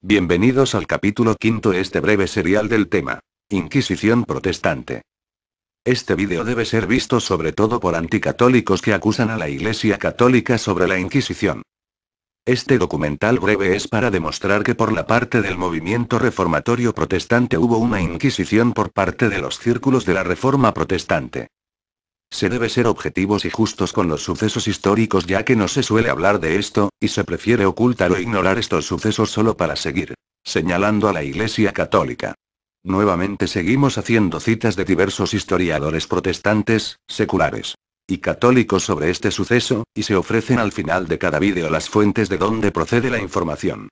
Bienvenidos al capítulo quinto de este breve serial del tema Inquisición protestante. Este vídeo debe ser visto sobre todo por anticatólicos que acusan a la Iglesia Católica sobre la Inquisición. Este documental breve es para demostrar que por la parte del movimiento reformatorio protestante hubo una Inquisición por parte de los círculos de la Reforma protestante. Se debe ser objetivos y justos con los sucesos históricos, ya que no se suele hablar de esto, y se prefiere ocultar o ignorar estos sucesos solo para seguir señalando a la Iglesia Católica. Nuevamente seguimos haciendo citas de diversos historiadores protestantes, seculares y católicos sobre este suceso, y se ofrecen al final de cada vídeo las fuentes de donde procede la información.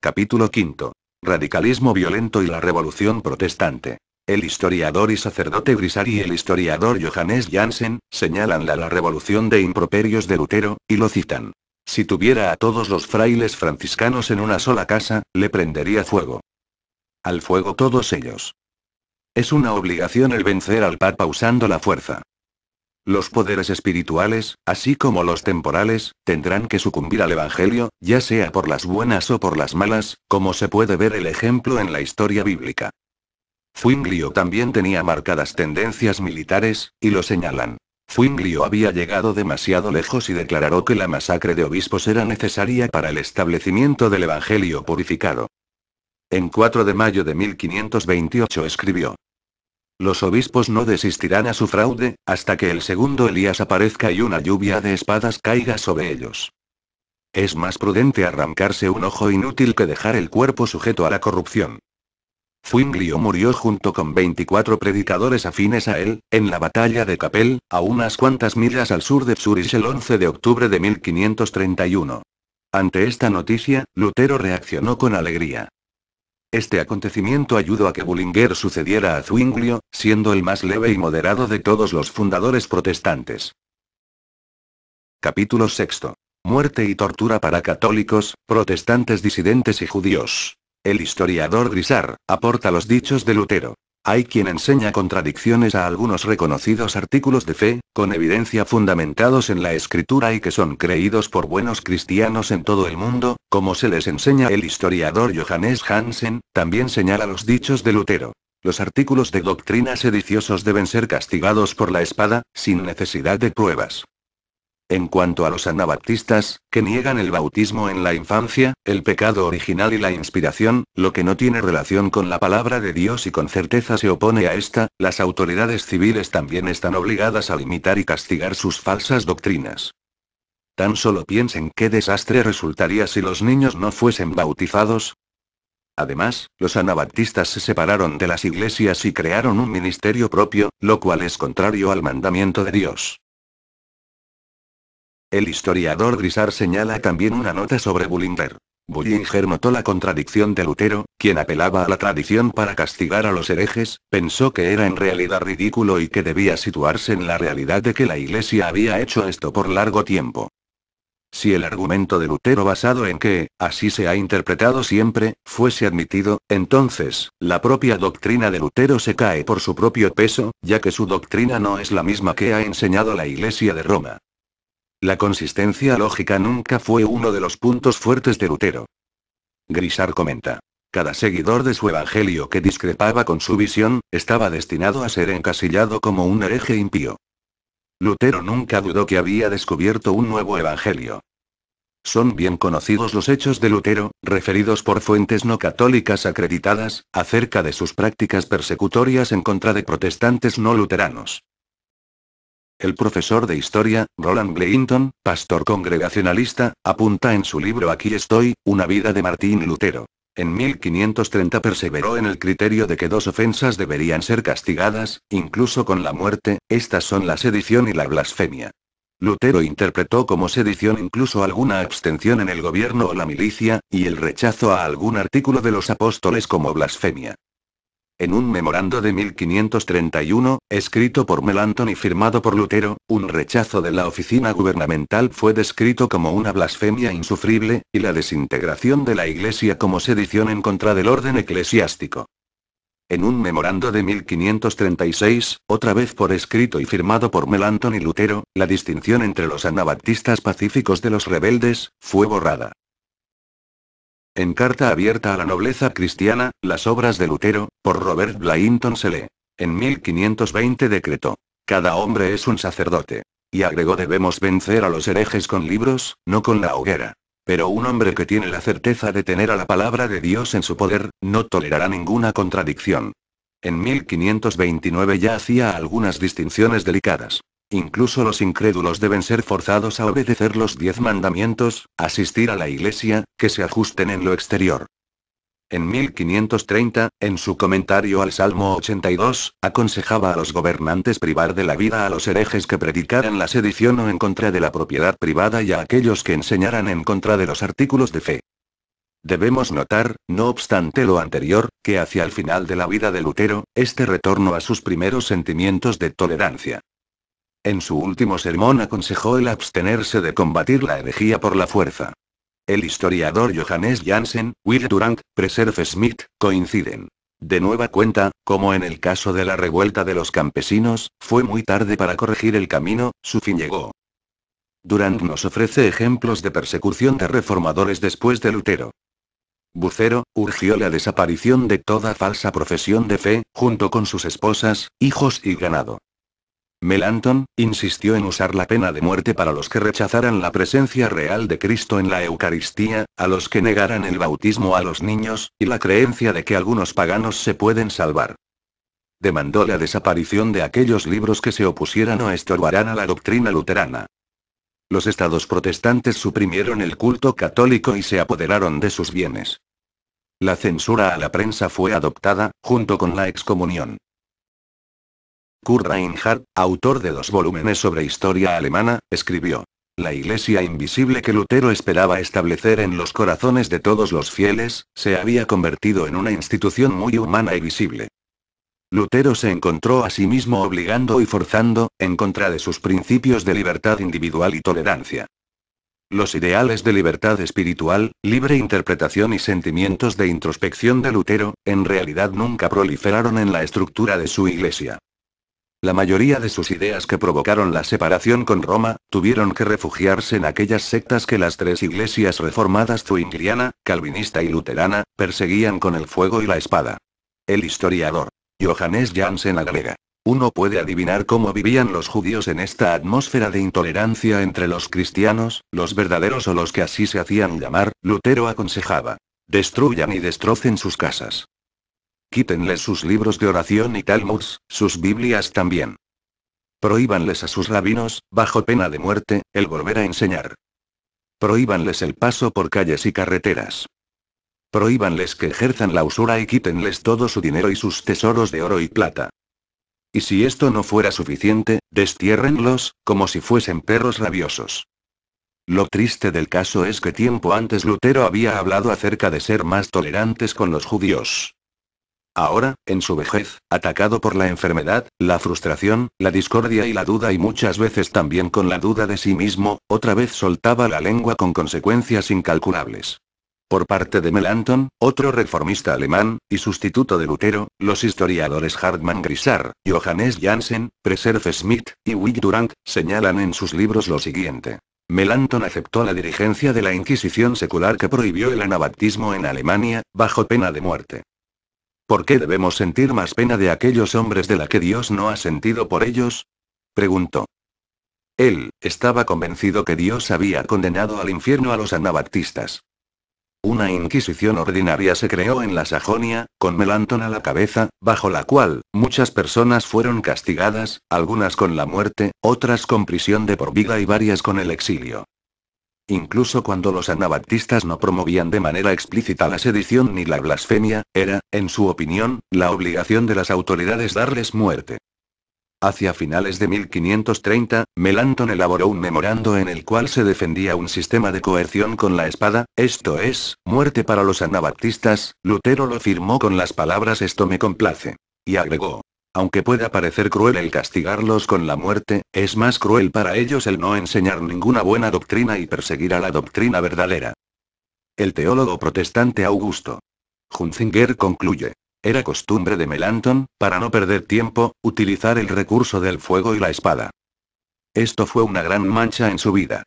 Capítulo quinto. Radicalismo violento y la Revolución Protestante. El historiador y sacerdote Grisar y el historiador Johannes Jansen señalan la revolución de improperios de Lutero, y lo citan. Si tuviera a todos los frailes franciscanos en una sola casa, le prendería fuego. Al fuego todos ellos. Es una obligación el vencer al Papa usando la fuerza. Los poderes espirituales, así como los temporales, tendrán que sucumbir al Evangelio, ya sea por las buenas o por las malas, como se puede ver el ejemplo en la historia bíblica. Zwinglio también tenía marcadas tendencias militares, y lo señalan. Zwinglio había llegado demasiado lejos y declaró que la masacre de obispos era necesaria para el establecimiento del Evangelio purificado. En 4 de mayo de 1528 escribió: los obispos no desistirán a su fraude, hasta que el segundo Elías aparezca y una lluvia de espadas caiga sobre ellos. Es más prudente arrancarse un ojo inútil que dejar el cuerpo sujeto a la corrupción. Zwinglio murió junto con 24 predicadores afines a él, en la batalla de Kappel, a unas cuantas millas al sur de Zúrich el 11 de octubre de 1531. Ante esta noticia, Lutero reaccionó con alegría. Este acontecimiento ayudó a que Bullinger sucediera a Zwinglio, siendo el más leve y moderado de todos los fundadores protestantes. Capítulo sexto. Muerte y tortura para católicos, protestantes disidentes y judíos. El historiador Grisar aporta los dichos de Lutero. Hay quien enseña contradicciones a algunos reconocidos artículos de fe, con evidencia fundamentados en la escritura y que son creídos por buenos cristianos en todo el mundo, como se les enseña. El historiador Johannes Jansen también señala los dichos de Lutero. Los artículos de doctrina sediciosos deben ser castigados por la espada, sin necesidad de pruebas. En cuanto a los anabaptistas, que niegan el bautismo en la infancia, el pecado original y la inspiración, lo que no tiene relación con la palabra de Dios y con certeza se opone a esta, las autoridades civiles también están obligadas a limitar y castigar sus falsas doctrinas. Tan solo piensen qué desastre resultaría si los niños no fuesen bautizados. Además, los anabaptistas se separaron de las iglesias y crearon un ministerio propio, lo cual es contrario al mandamiento de Dios. El historiador Grisar señala también una nota sobre Bullinger. Bullinger notó la contradicción de Lutero, quien apelaba a la tradición para castigar a los herejes, pensó que era en realidad ridículo y que debía situarse en la realidad de que la Iglesia había hecho esto por largo tiempo. Si el argumento de Lutero basado en que, así se ha interpretado siempre, fuese admitido, entonces, la propia doctrina de Lutero se cae por su propio peso, ya que su doctrina no es la misma que ha enseñado la Iglesia de Roma. La consistencia lógica nunca fue uno de los puntos fuertes de Lutero. Grisar comenta. Cada seguidor de su evangelio que discrepaba con su visión, estaba destinado a ser encasillado como un hereje impío. Lutero nunca dudó que había descubierto un nuevo evangelio. Son bien conocidos los hechos de Lutero, referidos por fuentes no católicas acreditadas, acerca de sus prácticas persecutorias en contra de protestantes no luteranos. El profesor de historia, Roland Bleiton, pastor congregacionalista, apunta en su libro Aquí estoy, una vida de Martín Lutero. En 1530 perseveró en el criterio de que dos ofensas deberían ser castigadas, incluso con la muerte, estas son la sedición y la blasfemia. Lutero interpretó como sedición incluso alguna abstención en el gobierno o la milicia, y el rechazo a algún artículo de los apóstoles como blasfemia. En un memorando de 1531, escrito por Melanchthon y firmado por Lutero, un rechazo de la oficina gubernamental fue descrito como una blasfemia insufrible, y la desintegración de la Iglesia como sedición en contra del orden eclesiástico. En un memorando de 1536, otra vez por escrito y firmado por Melanchthon y Lutero, la distinción entre los anabaptistas pacíficos de los rebeldes, fue borrada. En Carta abierta a la nobleza cristiana, las obras de Lutero, por Robert Blayington se lee. En 1520 decretó: cada hombre es un sacerdote. Y agregó: debemos vencer a los herejes con libros, no con la hoguera. Pero un hombre que tiene la certeza de tener a la palabra de Dios en su poder, no tolerará ninguna contradicción. En 1529 ya hacía algunas distinciones delicadas. Incluso los incrédulos deben ser forzados a obedecer los 10 mandamientos, asistir a la iglesia, que se ajusten en lo exterior. En 1530, en su comentario al Salmo 82, aconsejaba a los gobernantes privar de la vida a los herejes que predicaran la sedición o en contra de la propiedad privada y a aquellos que enseñaran en contra de los artículos de fe. Debemos notar, no obstante lo anterior, que hacia el final de la vida de Lutero, este retorno a sus primeros sentimientos de tolerancia. En su último sermón aconsejó el abstenerse de combatir la herejía por la fuerza. El historiador Johannes Jansen, Will Durant, Preserve Smith, coinciden. De nueva cuenta, como en el caso de la revuelta de los campesinos, fue muy tarde para corregir el camino, su fin llegó. Durant nos ofrece ejemplos de persecución de reformadores después de Lutero. Bucero, urgió la desaparición de toda falsa profesión de fe, junto con sus esposas, hijos y ganado. Melanchthon, insistió en usar la pena de muerte para los que rechazaran la presencia real de Cristo en la Eucaristía, a los que negaran el bautismo a los niños, y la creencia de que algunos paganos se pueden salvar. Demandó la desaparición de aquellos libros que se opusieran o estorbaran a la doctrina luterana. Los estados protestantes suprimieron el culto católico y se apoderaron de sus bienes. La censura a la prensa fue adoptada, junto con la excomunión. Kurt Reinhardt, autor de 2 volúmenes sobre historia alemana, escribió: la iglesia invisible que Lutero esperaba establecer en los corazones de todos los fieles, se había convertido en una institución muy humana y visible. Lutero se encontró a sí mismo obligando y forzando, en contra de sus principios de libertad individual y tolerancia. Los ideales de libertad espiritual, libre interpretación y sentimientos de introspección de Lutero, en realidad nunca proliferaron en la estructura de su iglesia. La mayoría de sus ideas que provocaron la separación con Roma, tuvieron que refugiarse en aquellas sectas que las 3 iglesias reformadas zwingliana, calvinista y luterana, perseguían con el fuego y la espada. El historiador Johannes Jansen agrega: uno puede adivinar cómo vivían los judíos en esta atmósfera de intolerancia entre los cristianos, los verdaderos o los que así se hacían llamar. Lutero aconsejaba: destruyan y destrocen sus casas. Quítenles sus libros de oración y talmuds, sus Biblias también. Prohíbanles a sus rabinos, bajo pena de muerte, el volver a enseñar. Prohíbanles el paso por calles y carreteras. Prohíbanles que ejerzan la usura y quítenles todo su dinero y sus tesoros de oro y plata. Y si esto no fuera suficiente, destiérrenlos, como si fuesen perros rabiosos. Lo triste del caso es que tiempo antes Lutero había hablado acerca de ser más tolerantes con los judíos. Ahora, en su vejez, atacado por la enfermedad, la frustración, la discordia y la duda y muchas veces también con la duda de sí mismo, otra vez soltaba la lengua con consecuencias incalculables. Por parte de Melanchthon, otro reformista alemán, y sustituto de Lutero, los historiadores Hartmann Grisar, Johannes Jansen, Preserve Smith, y Will Durant, señalan en sus libros lo siguiente. Melanchthon aceptó la dirigencia de la Inquisición secular que prohibió el anabaptismo en Alemania, bajo pena de muerte. ¿Por qué debemos sentir más pena de aquellos hombres de la que Dios no ha sentido por ellos? Preguntó. Él estaba convencido que Dios había condenado al infierno a los anabaptistas. Una inquisición ordinaria se creó en la Sajonia, con Melanchthon a la cabeza, bajo la cual muchas personas fueron castigadas, algunas con la muerte, otras con prisión de por vida y varias con el exilio. Incluso cuando los anabaptistas no promovían de manera explícita la sedición ni la blasfemia, era, en su opinión, la obligación de las autoridades darles muerte. Hacia finales de 1530, Melanchthon elaboró un memorando en el cual se defendía un sistema de coerción con la espada, esto es, muerte para los anabaptistas. Lutero lo firmó con las palabras «esto me complace». Y agregó: aunque pueda parecer cruel el castigarlos con la muerte, es más cruel para ellos el no enseñar ninguna buena doctrina y perseguir a la doctrina verdadera. El teólogo protestante Augusto Hunzinger concluye: era costumbre de Melanchthon, para no perder tiempo, utilizar el recurso del fuego y la espada. Esto fue una gran mancha en su vida.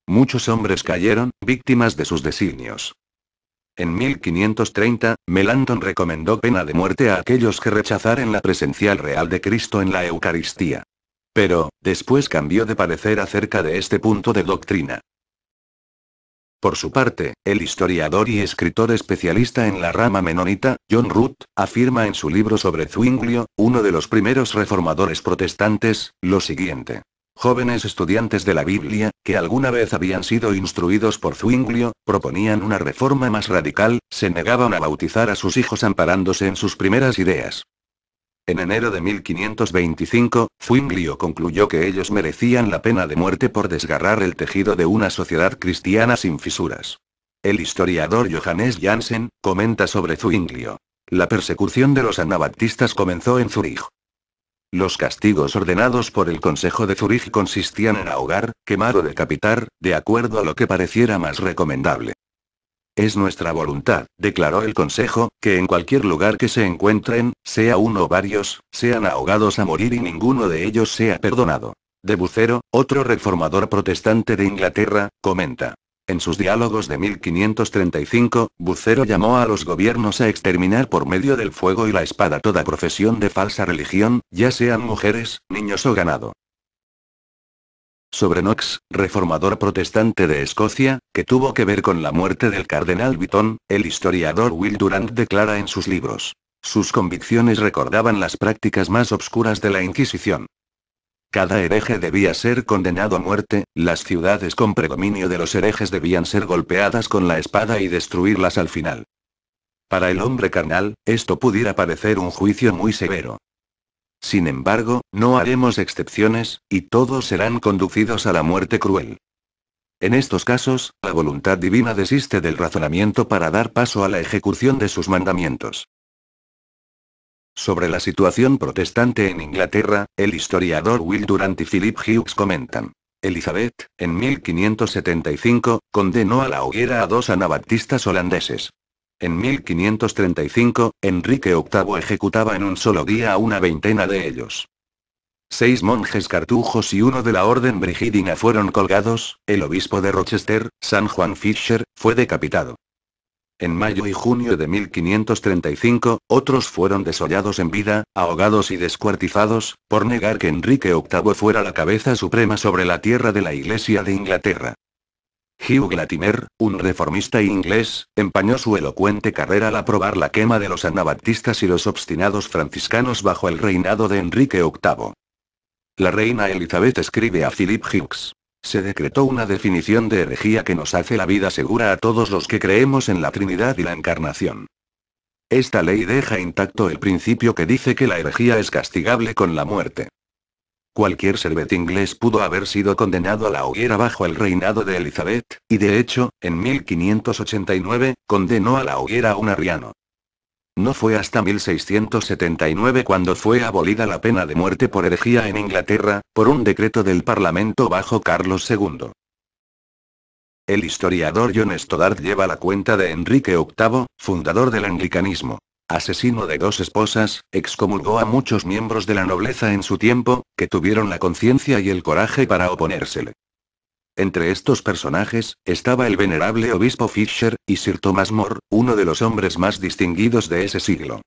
Muchos hombres cayeron, víctimas de sus designios. En 1530, Melanchthon recomendó pena de muerte a aquellos que rechazaren la presencial real de Cristo en la Eucaristía. Pero, después cambió de parecer acerca de este punto de doctrina. Por su parte, el historiador y escritor especialista en la rama menonita, John Root, afirma en su libro sobre Zwinglio, uno de los primeros reformadores protestantes, lo siguiente. Jóvenes estudiantes de la Biblia, que alguna vez habían sido instruidos por Zwinglio, proponían una reforma más radical, se negaban a bautizar a sus hijos amparándose en sus primeras ideas. En enero de 1525, Zwinglio concluyó que ellos merecían la pena de muerte por desgarrar el tejido de una sociedad cristiana sin fisuras. El historiador Johannes Jansen comenta sobre Zwinglio. La persecución de los anabaptistas comenzó en Zúrich. Los castigos ordenados por el Consejo de Zúrich consistían en ahogar, quemar o decapitar, de acuerdo a lo que pareciera más recomendable. Es nuestra voluntad, declaró el Consejo, que en cualquier lugar que se encuentren, sea uno o varios, sean ahogados a morir y ninguno de ellos sea perdonado. De Bucero, otro reformador protestante de Inglaterra, comenta. En sus diálogos de 1535, Bucero llamó a los gobiernos a exterminar por medio del fuego y la espada toda profesión de falsa religión, ya sean mujeres, niños o ganado. Sobre Knox, reformador protestante de Escocia, que tuvo que ver con la muerte del cardenal Beaton, el historiador Will Durant declara en sus libros. Sus convicciones recordaban las prácticas más obscuras de la Inquisición. Cada hereje debía ser condenado a muerte, las ciudades con predominio de los herejes debían ser golpeadas con la espada y destruirlas al final. Para el hombre carnal, esto pudiera parecer un juicio muy severo. Sin embargo, no haremos excepciones, y todos serán conducidos a la muerte cruel. En estos casos, la voluntad divina desiste del razonamiento para dar paso a la ejecución de sus mandamientos. Sobre la situación protestante en Inglaterra, el historiador Will Durant y Philip Hughes comentan. Elizabeth, en 1575, condenó a la hoguera a 2 anabaptistas holandeses. En 1535, Enrique VIII ejecutaba en un solo día a una veintena de ellos. 6 monjes cartujos y uno de la orden brigidina fueron colgados, el obispo de Rochester, San Juan Fisher, fue decapitado. En mayo y junio de 1535, otros fueron desollados en vida, ahogados y descuartizados, por negar que Enrique VIII fuera la cabeza suprema sobre la tierra de la Iglesia de Inglaterra. Hugh Latimer, un reformista inglés, empañó su elocuente carrera al aprobar la quema de los anabaptistas y los obstinados franciscanos bajo el reinado de Enrique VIII. La reina Elizabeth escribe a Philip Hughes. Se decretó una definición de herejía que nos hace la vida segura a todos los que creemos en la Trinidad y la Encarnación. Esta ley deja intacto el principio que dice que la herejía es castigable con la muerte. Cualquier servet inglés pudo haber sido condenado a la hoguera bajo el reinado de Elizabeth, y de hecho, en 1589, condenó a la hoguera a un arriano. No fue hasta 1679 cuando fue abolida la pena de muerte por herejía en Inglaterra, por un decreto del Parlamento bajo Carlos II. El historiador John Stoddard lleva la cuenta de Enrique VIII, fundador del anglicanismo. Asesino de 2 esposas, excomulgó a muchos miembros de la nobleza en su tiempo, que tuvieron la conciencia y el coraje para oponérsele. Entre estos personajes, estaba el venerable obispo Fisher, y Sir Thomas More, uno de los hombres más distinguidos de ese siglo.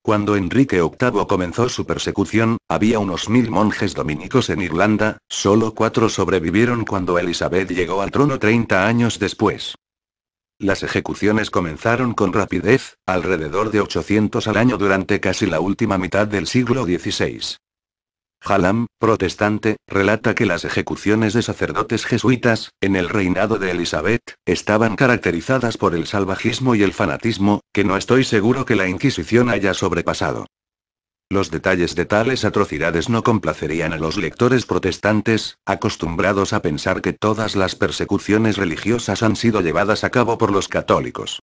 Cuando Enrique VIII comenzó su persecución, había unos 1000 monjes dominicos en Irlanda, solo 4 sobrevivieron cuando Elizabeth llegó al trono 30 años después. Las ejecuciones comenzaron con rapidez, alrededor de 800 al año durante casi la última mitad del siglo XVI. Hallam, protestante, relata que las ejecuciones de sacerdotes jesuitas, en el reinado de Elizabeth, estaban caracterizadas por el salvajismo y el fanatismo, que no estoy seguro que la Inquisición haya sobrepasado. Los detalles de tales atrocidades no complacerían a los lectores protestantes, acostumbrados a pensar que todas las persecuciones religiosas han sido llevadas a cabo por los católicos.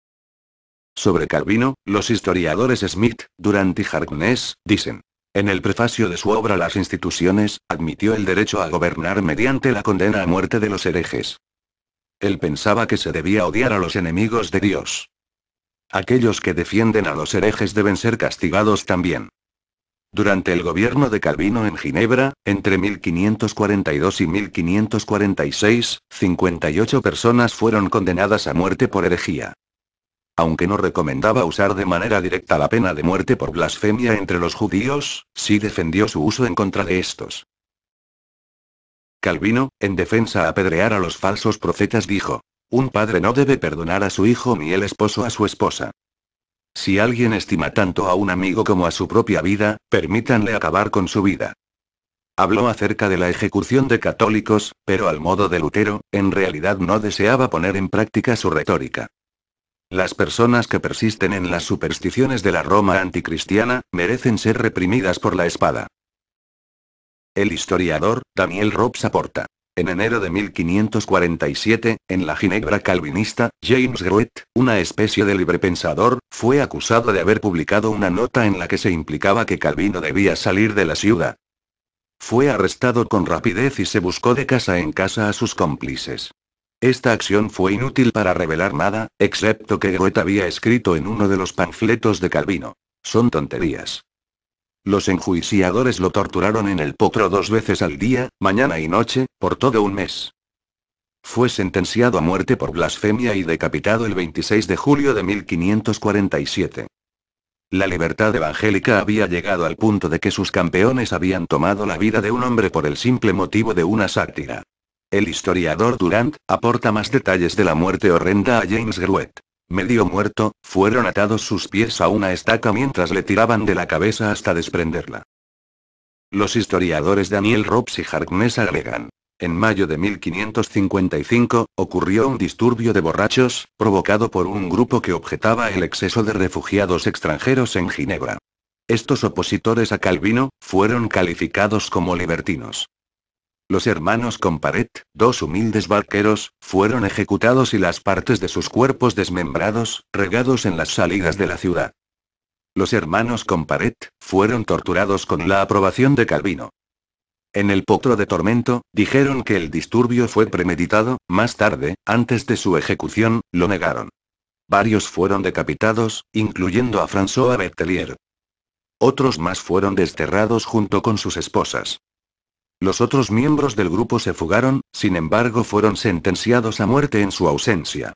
Sobre Calvino, los historiadores Smith, Durant y Harkness, dicen. En el prefacio de su obra Las instituciones, admitió el derecho a gobernar mediante la condena a muerte de los herejes. Él pensaba que se debía odiar a los enemigos de Dios. Aquellos que defienden a los herejes deben ser castigados también. Durante el gobierno de Calvino en Ginebra, entre 1542 y 1546, 58 personas fueron condenadas a muerte por herejía. Aunque no recomendaba usar de manera directa la pena de muerte por blasfemia entre los judíos, sí defendió su uso en contra de estos. Calvino, en defensa a apedrear a los falsos profetas, dijo: un padre no debe perdonar a su hijo ni el esposo a su esposa. Si alguien estima tanto a un amigo como a su propia vida, permítanle acabar con su vida. Habló acerca de la ejecución de católicos, pero al modo de Lutero, en realidad no deseaba poner en práctica su retórica. Las personas que persisten en las supersticiones de la Roma anticristiana, merecen ser reprimidas por la espada. El historiador, Daniel Robs aporta. En enero de 1547, en la Ginebra calvinista, James Gruet, una especie de librepensador, fue acusado de haber publicado una nota en la que se implicaba que Calvino debía salir de la ciudad. Fue arrestado con rapidez y se buscó de casa en casa a sus cómplices. Esta acción fue inútil para revelar nada, excepto que Gruet había escrito en uno de los panfletos de Calvino: son tonterías. Los enjuiciadores lo torturaron en el potro 2 veces al día, mañana y noche, por todo un mes. Fue sentenciado a muerte por blasfemia y decapitado el 26 de julio de 1547. La libertad evangélica había llegado al punto de que sus campeones habían tomado la vida de un hombre por el simple motivo de una sátira. El historiador Durant aporta más detalles de la muerte horrenda a James Gruet. Medio muerto, fueron atados sus pies a una estaca mientras le tiraban de la cabeza hasta desprenderla. Los historiadores Daniel Robs y Harkness agregan: en mayo de 1555, ocurrió un disturbio de borrachos, provocado por un grupo que objetaba el exceso de refugiados extranjeros en Ginebra. Estos opositores a Calvino, fueron calificados como libertinos. Los hermanos Comparet, 2 humildes barqueros, fueron ejecutados y las partes de sus cuerpos desmembrados, regados en las salidas de la ciudad. Los hermanos Comparet, fueron torturados con la aprobación de Calvino. En el potro de tormento, dijeron que el disturbio fue premeditado, más tarde, antes de su ejecución, lo negaron. Varios fueron decapitados, incluyendo a François Bertelier. Otros más fueron desterrados junto con sus esposas. Los otros miembros del grupo se fugaron, sin embargo fueron sentenciados a muerte en su ausencia.